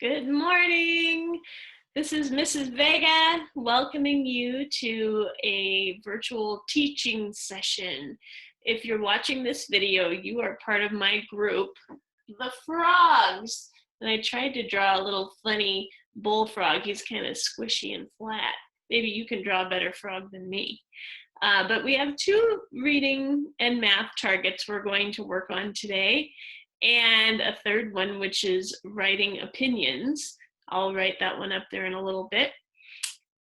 Good morning. This is Mrs. Vega welcoming you to a virtual teaching session. If you're watching this video, you are part of my group, the frogs. And I tried to draw a little funny bullfrog. He's kind of squishy and flat. Maybe you can draw a better frog than me. But we have two reading and math targets we're going to work on today, and a third one, which is writing opinions. I'll write that one up there in a little bit.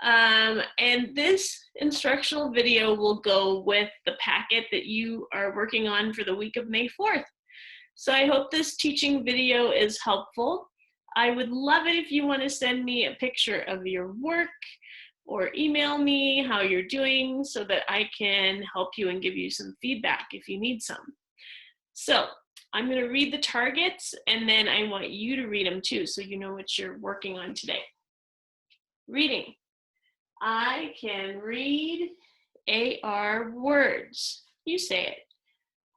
And this instructional video will go with the packet that you are working on for the week of May 4th. So I hope this teaching video is helpful. I would love it if you want to send me a picture of your work or email me how you're doing so that I can help you and give you some feedback if you need some. So I'm going to read the targets, and then I want you to read them too so you know what you're working on today. Reading. I can read AR words. You say it.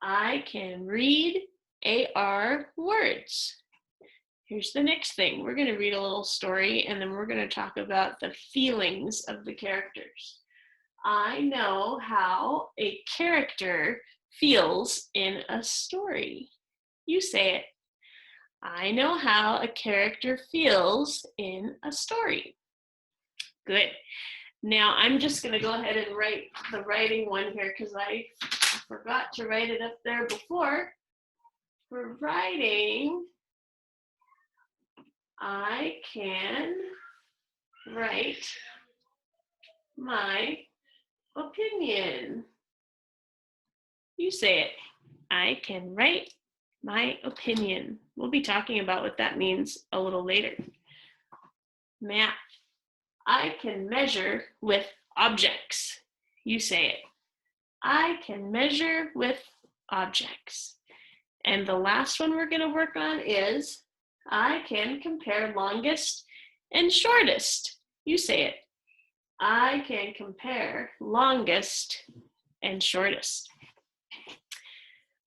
I can read AR words. Here's the next thing. We're going to read a little story, and then we're going to talk about the feelings of the characters. I know how a character feels in a story. You say it. I know how a character feels in a story. Good. Now I'm just going to go ahead and write the writing one here because I forgot to write it up there before. For writing, I can write my opinion. You say it. I can write my opinion. We'll be talking about what that means a little later. Math. I can measure with objects. You say it. I can measure with objects. And the last one we're going to work on is I can compare longest and shortest. You say it. I can compare longest and shortest.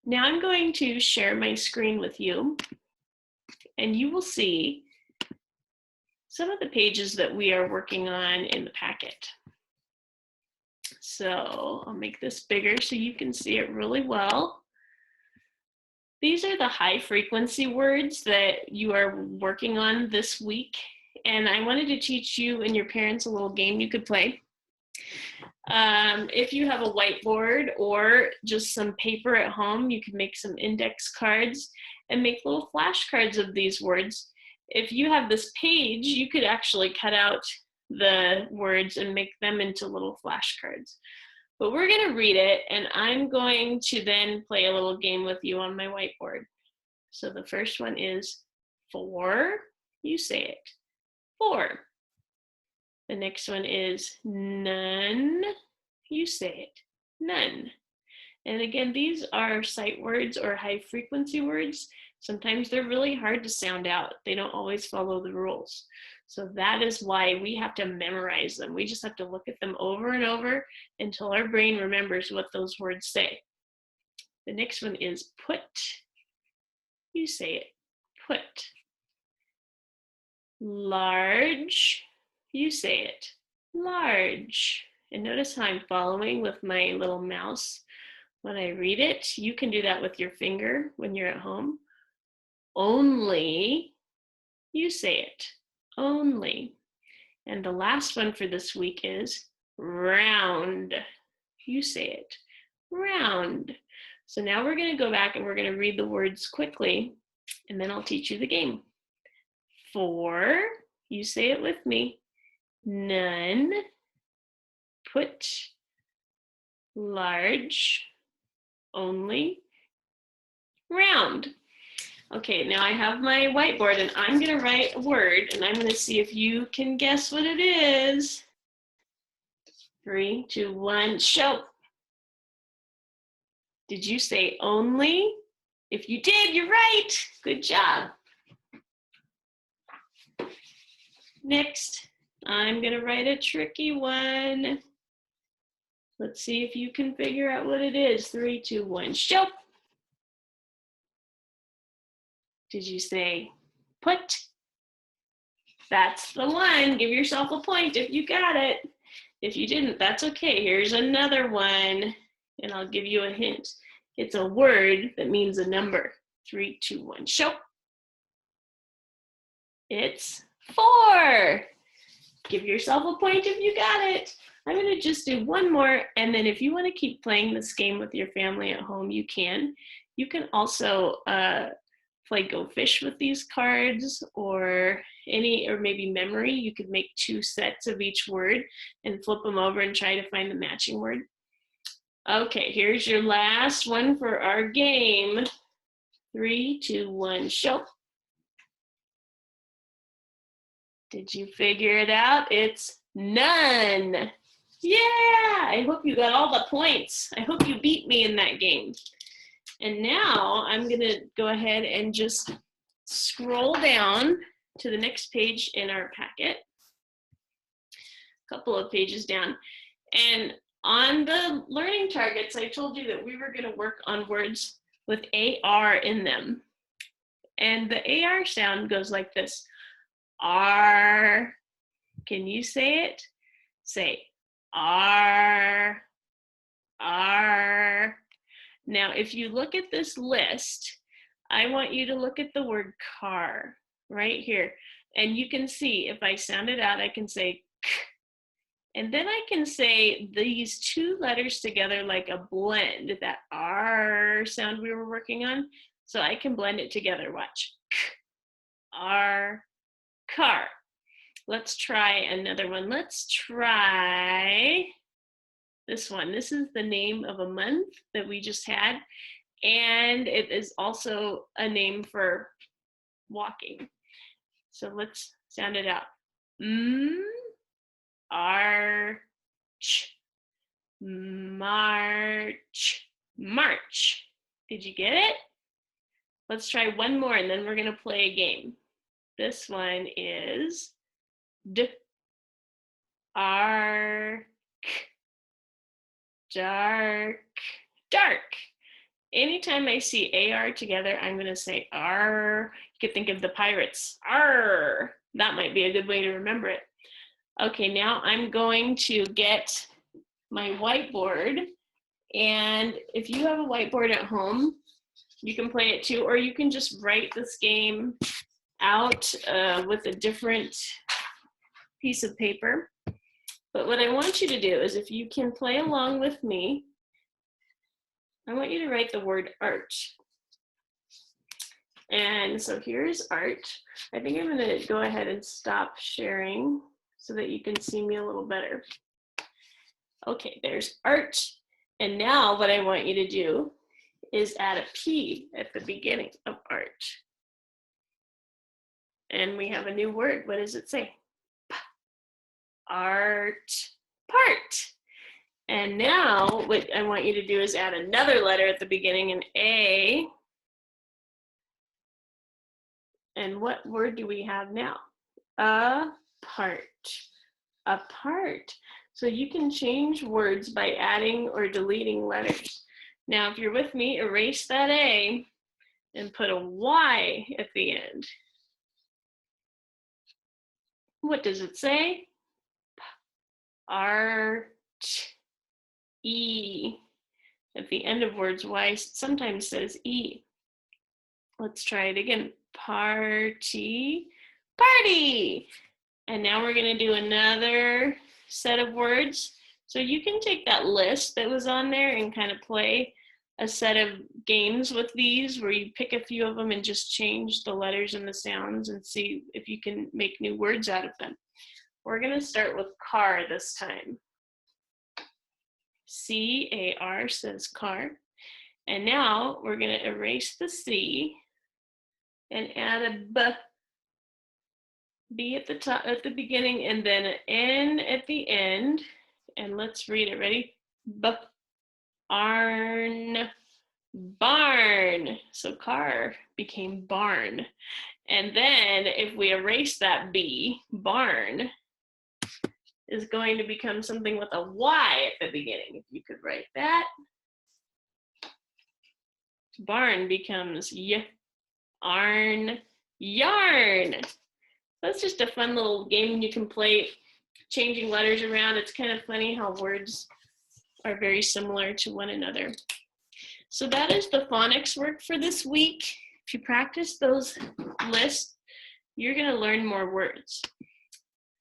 Now I'm going to share my screen with you, and you will see some of the pages that we are working on in the packet. So I'll make this bigger so you can see it really well. These are the high frequency words that you are working on this week. And I wanted to teach you and your parents a little game you could play. If you have a whiteboard or just some paper at home, you can make some index cards and make little flashcards of these words. If you have this page, you could actually cut out the words and make them into little flashcards. But we're going to read it, and I'm going to then play a little game with you on my whiteboard. So the first one is 4. You say it. 4. The next one is none. You say it. None. And again, these are sight words or high frequency words. Sometimes they're really hard to sound out. They don't always follow the rules. So that is why we have to memorize them. We just have to look at them over and over until our brain remembers what those words say. The next one is put. You say it. Put. Large. You say it. Large. And notice how I'm following with my little mouse when I read it. You can do that with your finger when you're at home. Only. You say it. Only. And the last one for this week is round. You say it. Round. So now we're going to go back and we're going to read the words quickly, and then I'll teach you the game. 4. You say it with me. None. Put. Large. Only. Round. Okay, now I have my whiteboard, and I'm going to write a word, and I'm going to see if you can guess what it is. 3, 2, 1, show. Did you say only? If you did, you're right. Good job. Next, I'm going to write a tricky one. Let's see if you can figure out what it is. 3, 2, 1, show. Did you say put? That's the one. Give yourself a point if you got it. If you didn't, that's okay. Here's another one, and I'll give you a hint. It's a word that means a number. 3, 2, 1, show. It's 4. Give yourself a point if you got it. I'm going to just do one more, and then if you want to keep playing this game with your family at home, you can. You can also play Go Fish with these cards, or maybe memory. You could make 2 sets of each word and flip them over and try to find the matching word. Okay, here's your last one for our game. 3, 2, 1, show. Did you figure it out? It's none. Yeah, I hope you got all the points. I hope you beat me in that game. And now I'm gonna go ahead and just scroll down to the next page in our packet. A couple of pages down. And on the learning targets, I told you that we were gonna work on words with AR in them. And the AR sound goes like this. R. Can you say it? Say R. R. Now, if you look at this list, I want you to look at the word car right here. And you can see, if I sound it out, I can say k. And then I can say these 2 letters together like a blend, that R sound we were working on. So I can blend it together, watch. K, R, car. Let's try another one. Let's try this one. This is the name of a month that we just had, and it is also a name for walking. So let's sound it out. Arch, march, march. Did you get it? Let's try one more, and then we're gonna play a game. This one is arc, dark, dark. Anytime I see AR together, I'm going to say R. You could think of the pirates. R. That might be a good way to remember it. Okay, now I'm going to get my whiteboard. And if you have a whiteboard at home, you can play it too, or you can just write this game out with a different piece of paper. But what I want you to do is, if you can play along with me, I want you to write the word art. And so here's art. I think I'm going to go ahead and stop sharing so that you can see me a little better. Okay, there's art. And now what I want you to do is add a P at the beginning of art. And we have a new word. What does it say? Art, part. And now what I want you to do is add another letter at the beginning, an A. And what word do we have now? Apart. Apart. So you can change words by adding or deleting letters. Now, if you're with me, erase that A and put a Y at the end. What does it say? Art. E. At the end of words, Y sometimes says E. Let's try it again. Party, party. And now we're going to do another set of words. So you can take that list that was on there and kind of play a set of games with these, where you pick a few of them and just change the letters and the sounds and see if you can make new words out of them. We're going to start with car this time. C-A-R says car. And now we're going to erase the C and add a B at the top, at the beginning, and then an N at the end. And let's read it. Ready? Barn, barn. So car became barn. And then if we erase that B, barn is going to become something with a Y at the beginning. If you could write that. Barn becomes yarn, yarn. That's just a fun little game you can play, changing letters around. It's kind of funny how words are very similar to one another. So that is the phonics work for this week. If you practice those lists, you're going to learn more words.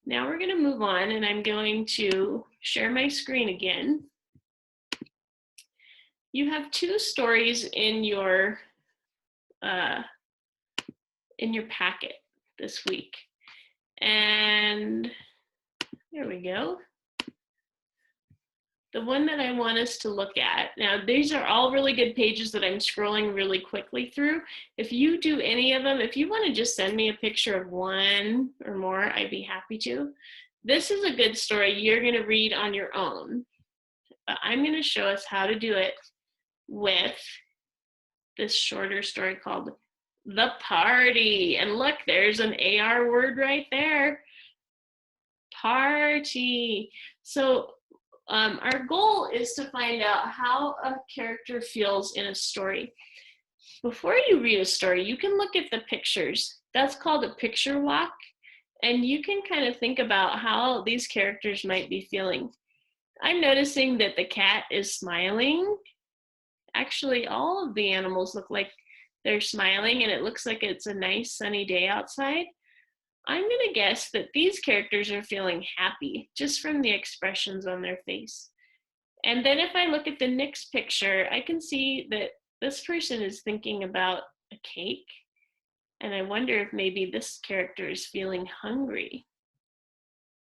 Now we're going to move on, and I'm going to share my screen again. You have two stories in your packet this week. And there we go. The one that I want us to look at, now these are all really good pages that I'm scrolling really quickly through. If you do any of them, if you want to just send me a picture of one or more, I'd be happy to. This is a good story you're going to read on your own. But I'm going to show us how to do it with this shorter story called The Party. And look, there's an AR word right there. Party. So our goal is to find out how a character feels in a story. Before you read a story, you can look at the pictures. That's called a picture walk. And you can kind of think about how these characters might be feeling. I'm noticing that the cat is smiling. Actually, all of the animals look like they're smiling, and it looks like it's a nice sunny day outside. I'm going to guess that these characters are feeling happy just from the expressions on their face. And then if I look at the next picture, I can see that this person is thinking about a cake. And I wonder if maybe this character is feeling hungry.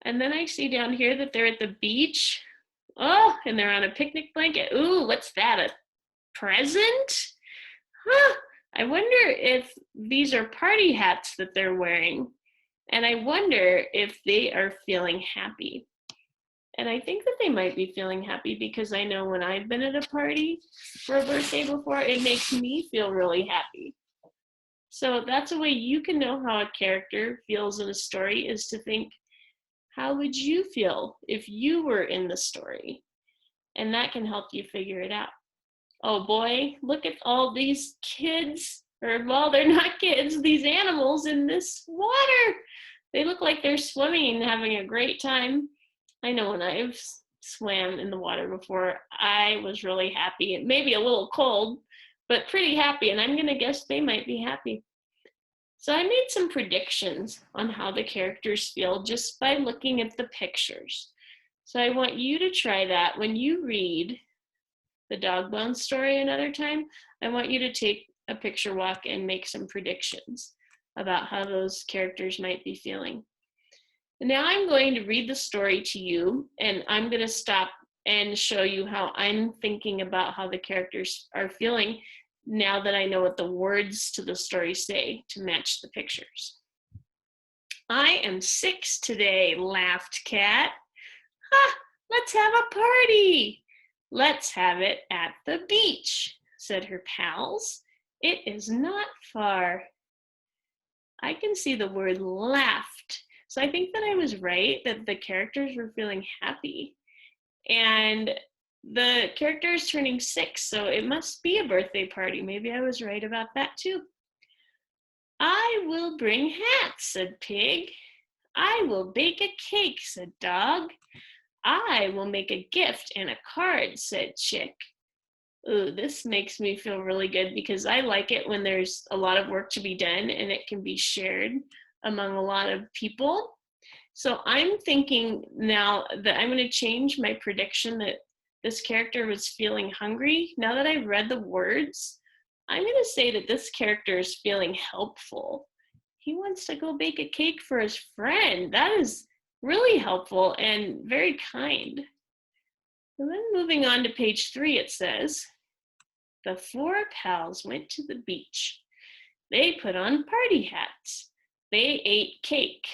And then I see down here that they're at the beach. Oh, and they're on a picnic blanket. Ooh, what's that, a present? Huh, I wonder if these are party hats that they're wearing. And I wonder if they are feeling happy. And I think that they might be feeling happy because I know when I've been at a party for a birthday before, it makes me feel really happy. So that's a way you can know how a character feels in a story, is to think, how would you feel if you were in the story? And that can help you figure it out. Oh boy, look at all these kids, or well, they're not kids, these animals in this water. They look like they're swimming and having a great time. I know when I've swam in the water before, I was really happy. It may be a little cold, but pretty happy, and I'm gonna guess they might be happy. So I made some predictions on how the characters feel just by looking at the pictures. So I want you to try that when you read the dog bone story another time. I want you to take a picture walk and make some predictions about how those characters might be feeling. And now I'm going to read the story to you, and I'm going to stop and show you how I'm thinking about how the characters are feeling now that I know what the words to the story say to match the pictures. I am 6 today, laughed Kat. Ha! Let's have a party. Let's have it at the beach, said her pals. It is not far. I can see the word laughed. So I think that I was right, that the characters were feeling happy. And the character is turning 6, so it must be a birthday party. Maybe I was right about that too. I will bring hats, said Pig. I will bake a cake, said Dog. I will make a gift and a card, said Chick. Ooh, this makes me feel really good because I like it when there's a lot of work to be done and it can be shared among a lot of people. So I'm thinking now that I'm going to change my prediction that this character was feeling hungry. Now that I've read the words, I'm going to say that this character is feeling helpful. He wants to go bake a cake for his friend. That is really helpful and very kind. And then moving on to page 3, it says, the 4 pals went to the beach. They put on party hats. They ate cake.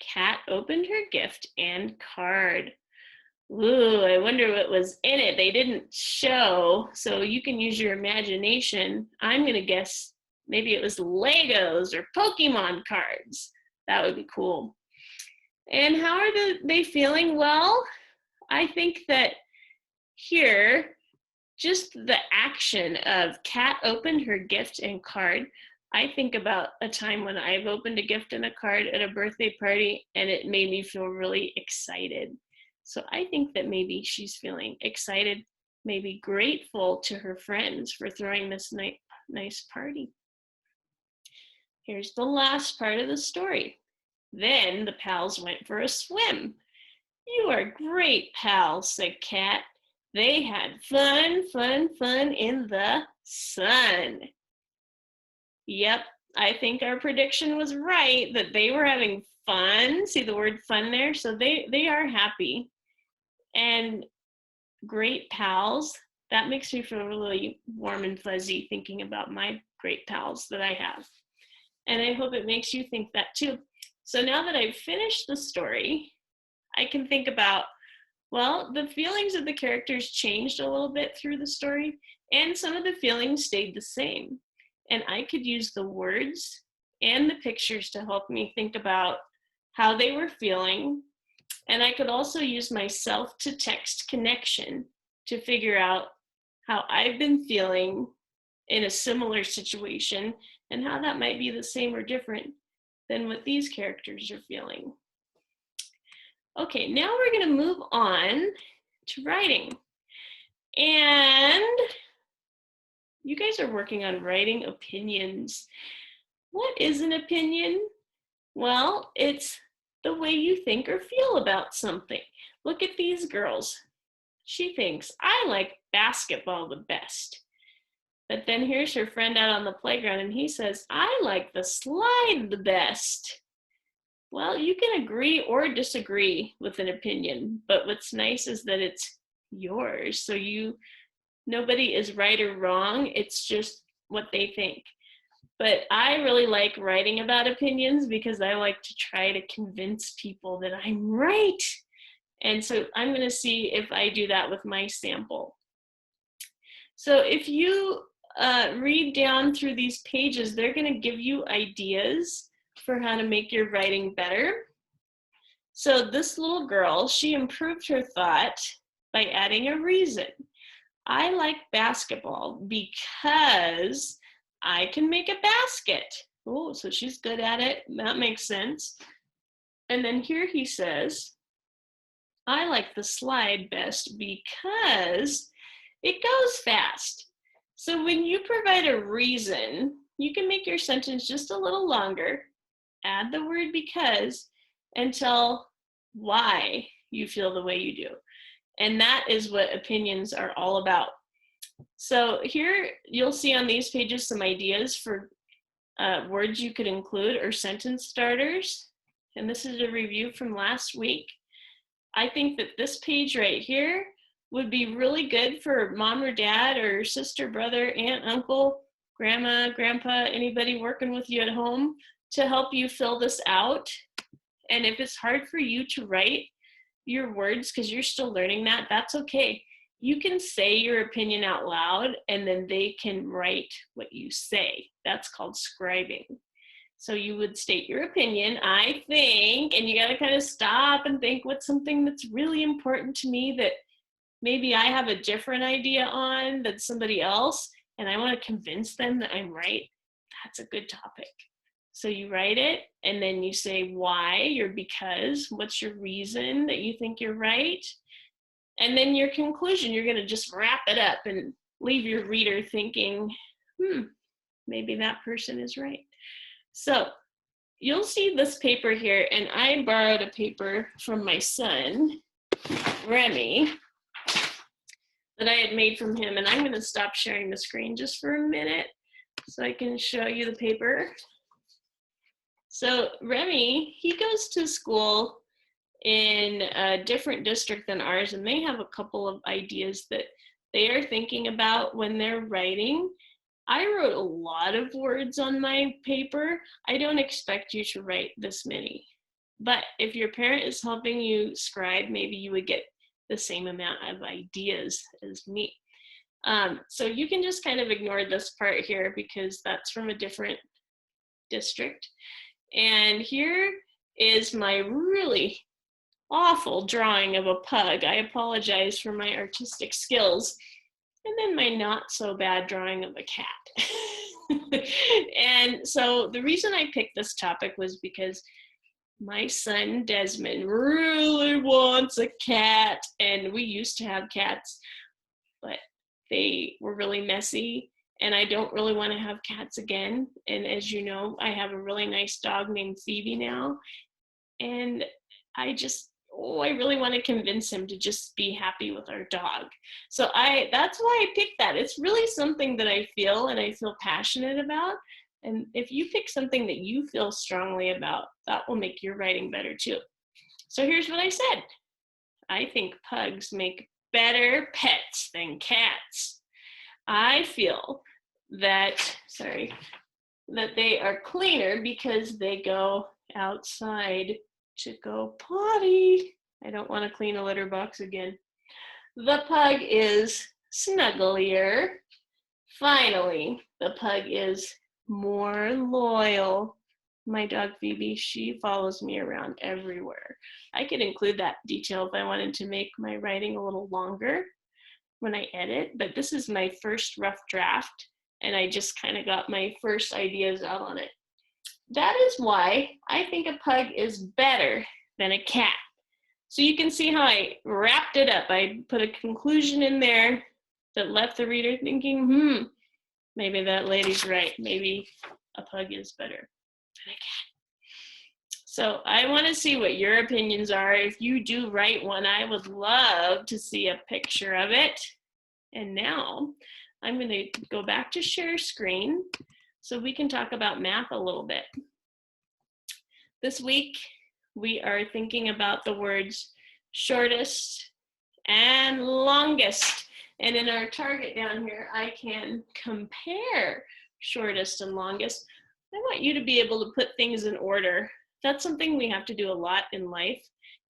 Kat opened her gift and card. Ooh, I wonder what was in it. They didn't show, so you can use your imagination. I'm going to guess maybe it was Legos or Pokemon cards. That would be cool. And how are they feeling? Well, I think that here, just the action of Kat opened her gift and card I think about a time when I've opened a gift and a card at a birthday party and it made me feel really excited. So I think that maybe she's feeling excited, maybe grateful to her friends for throwing this nice party. Here's the last part of the story. Then the pals went for a swim. You are great pals, said Kat. They had fun, fun, fun in the sun. Yep, I think our prediction was right that they were having fun. See the word fun there? So they are happy. And great pals, that makes me feel really warm and fuzzy thinking about my great pals that I have. And I hope it makes you think that too. So now that I've finished the story, I can think about, well, the feelings of the characters changed a little bit through the story, and some of the feelings stayed the same. And I could use the words and the pictures to help me think about how they were feeling. And I could also use my self-to-text connection to figure out how I've been feeling in a similar situation and how that might be the same or different than what these characters are feeling. Okay, now we're going to move on to writing. And you guys are working on writing opinions. What is an opinion? Well, it's the way you think or feel about something. Look at these girls. She thinks, I like basketball the best. But then here's her friend out on the playground and he says, I like the slide the best. Well, you can agree or disagree with an opinion, but what's nice is that it's yours. So nobody is right or wrong. It's just what they think. But I really like writing about opinions because I like to try to convince people that I'm right. And so I'm going to see if I do that with my sample. So if you read down through these pages, they're going to give you ideas for how to make your writing better. So this little girl, she improved her thought by adding a reason. I like basketball because I can make a basket. Oh, so she's good at it. That makes sense. And then here he says, I like the slide best because it goes fast. So when you provide a reason, you can make your sentence just a little longer, add the word because, and tell why you feel the way you do. And that is what opinions are all about. So here you'll see on these pages some ideas for words you could include or sentence starters. And this is a review from last week. I think that this page right here would be really good for mom or dad or sister, brother, aunt, uncle, grandma, grandpa, anybody working with you at home to help you fill this out. And if it's hard for you to write your words because you're still learning that, that's okay. You can say your opinion out loud and then they can write what you say. That's called scribing. So you would state your opinion, I think, and you got to kind of stop and think what's something that's really important to me that maybe I have a different idea on than somebody else, and I want to convince them that I'm right. That's a good topic. So you write it, and then you say why, your because, what's your reason that you think you're right, and then your conclusion, you're going to just wrap it up and leave your reader thinking, maybe that person is right. So you'll see this paper here, and I borrowed a paper from my son, Remy, that I had made from him, and I'm going to stop sharing the screen just for a minute so I can show you the paper. So Remy, he goes to school in a different district than ours, and they have a couple of ideas that they are thinking about when they're writing. I wrote a lot of words on my paper. I don't expect you to write this many, but if your parent is helping you scribe, maybe you would get the same amount of ideas as me. So you can just kind of ignore this part here because that's from a different district. And here is my really awful drawing of a pug. I apologize for my artistic skills. And then my not so bad drawing of a cat. And so the reason I picked this topic was because my son Desmond really wants a cat, and we used to have cats, but they were really messy, and I don't really want to have cats again. And as you know, I have a really nice dog named Phoebe now, and I really want to convince him to just be happy with our dog. So that's why I picked that. It's really something that I feel and I feel passionate about. And if you pick something that you feel strongly about, that will make your writing better too. So here's what I said. I think pugs make better pets than cats. I feel that they are cleaner because they go outside to go potty. I don't want to clean a litter box again. The pug is snugglier. Finally, the pug is more loyal. My dog Phoebe, she follows me around everywhere. I could include that detail if I wanted to make my writing a little longer when I edit, but this is my first rough draft, and I just kind of got my first ideas out on it. That is why I think a pug is better than a cat. So you can see how I wrapped it up. I put a conclusion in there that left the reader thinking, maybe that lady's right. Maybe a pug is better than a cat. So I want to see what your opinions are. If you do write one, I would love to see a picture of it. And now I'm going to go back to share screen so we can talk about math a little bit. This week, we are thinking about the words shortest and longest. And in our target down here, I can compare shortest and longest. I want you to be able to put things in order. That's something we have to do a lot in life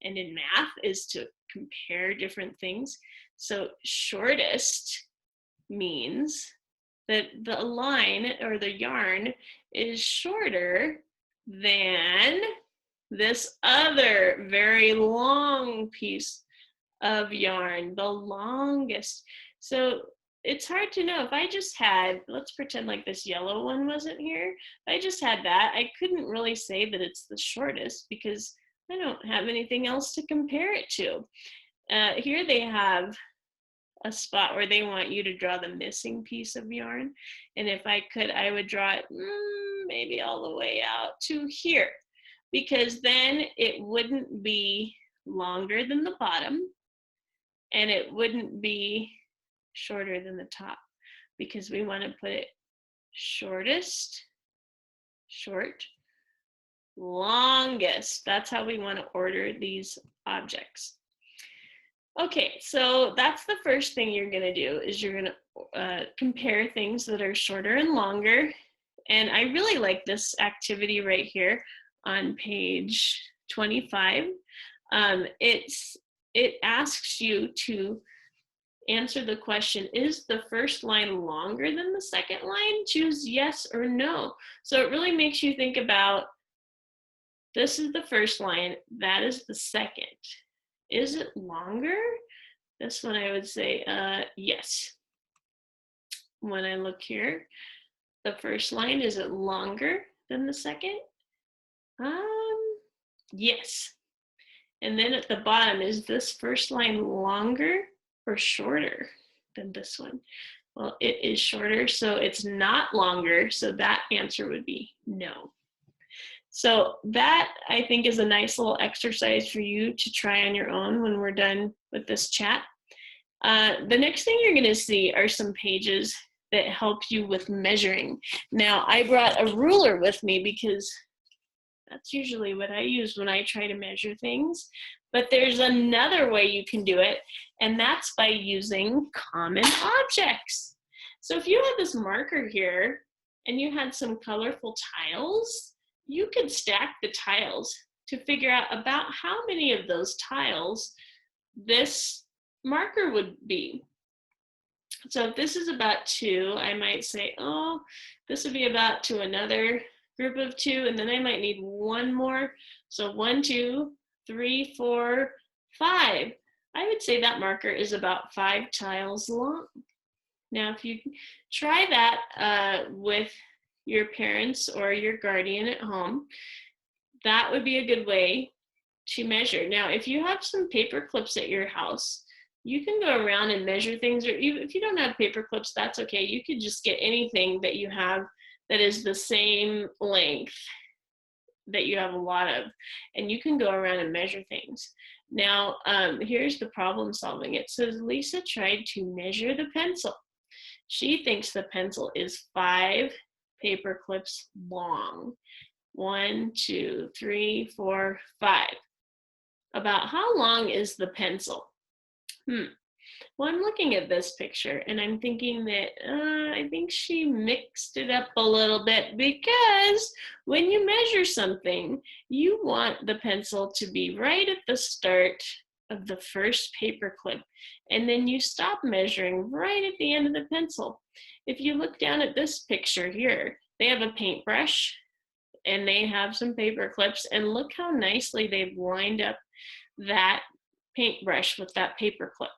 and in math, is to compare different things. So shortest means that the line or the yarn is shorter than this other very long piece of yarn, the longest. So it's hard to know. If I just had, let's pretend like this yellow one wasn't here. If I just had that, I couldn't really say that it's the shortest because I don't have anything else to compare it to. Here they have a spot where they want you to draw the missing piece of yarn. And if I could, I would draw it maybe all the way out to here, because then it wouldn't be longer than the bottom and it wouldn't be shorter than the top, because we want to put it shortest, short, longest. That's how we want to order these objects. Okay, so that's the first thing you're going to do, is you're going to compare things that are shorter and longer. And I really like this activity right here on page 25. It asks you to answer the question, is the first line longer than the second line? Choose yes or no. So it really makes you think about, this is the first line, that is the second. Is it longer? This one I would say yes. When I look here, the first line, is it longer than the second? Yes. And then at the bottom, is this first line longer or shorter than this one? Well, it is shorter, so it's not longer. So that answer would be no. So that, I think, is a nice little exercise for you to try on your own when we're done with this chat. The next thing you're going to see are some pages that help you with measuring. Now, I brought a ruler with me because that's usually what I use when I try to measure things. But there's another way you can do it, and that's by using common objects. So if you had this marker here and you had some colorful tiles, you could stack the tiles to figure out about how many of those tiles this marker would be. So if this is about 2, I might say, oh, this would be about to another group of 2, and then I might need one more. So 1, 2, 3, 4, 5. I would say that marker is about 5 tiles long. Now, if you try that with your parents or your guardian at home, that would be a good way to measure. Now, if you have some paper clips at your house, you can go around and measure things, or even if you don't have paper clips, that's okay. You could just get anything that you have that is the same length that you have a lot of, and you can go around and measure things. Now, here's the problem solving. It says Lisa tried to measure the pencil. She thinks the pencil is 5 paper clips long. 1, 2, 3, 4, 5. About how long is the pencil? Well, I'm looking at this picture and I'm thinking that I think she mixed it up a little bit, because when you measure something, you want the pencil to be right at the start of the first paper clip, and then you stop measuring right at the end of the pencil. If you look down at this picture here, they have a paintbrush and they have some paper clips, and look how nicely they've lined up that paintbrush with that paper clip.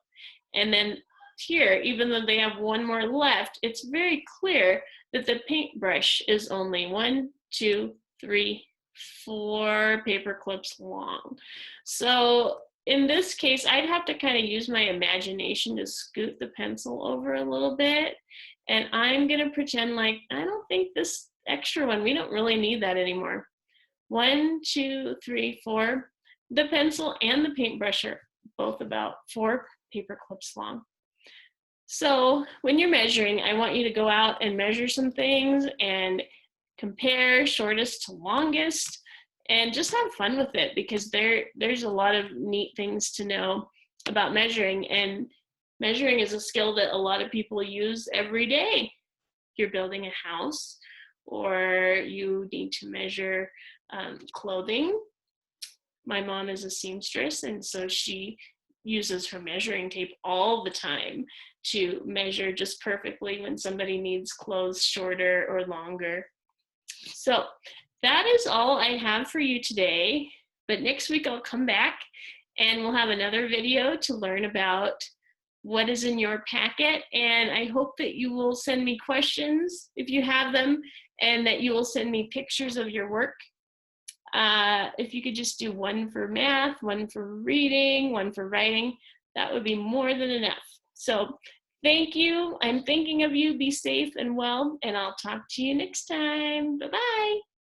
And then here, even though they have one more left, it's very clear that the paintbrush is only 1, 2, 3, 4 paper clips long. So in this case, I'd have to kind of use my imagination to scoot the pencil over a little bit. And I'm gonna pretend like, I don't think this extra one, we don't really need that anymore. 1, 2, 3, 4. The pencil and the paintbrush are both about 4 paper clips long. So when you're measuring, I want you to go out and measure some things and compare shortest to longest, and just have fun with it, because there's a lot of neat things to know about measuring, and measuring is a skill that a lot of people use every day. You're building a house, or you need to measure clothing. My mom is a seamstress, and so she uses her measuring tape all the time to measure just perfectly when somebody needs clothes shorter or longer. So that is all I have for you today, but next week I'll come back and we'll have another video to learn about what is in your packet, and I hope that you will send me questions if you have them, and that you will send me pictures of your work. If you could just do 1 for math, 1 for reading, 1 for writing, that would be more than enough. So thank you. I'm thinking of you. Be safe and well, and I'll talk to you next time. Bye-bye.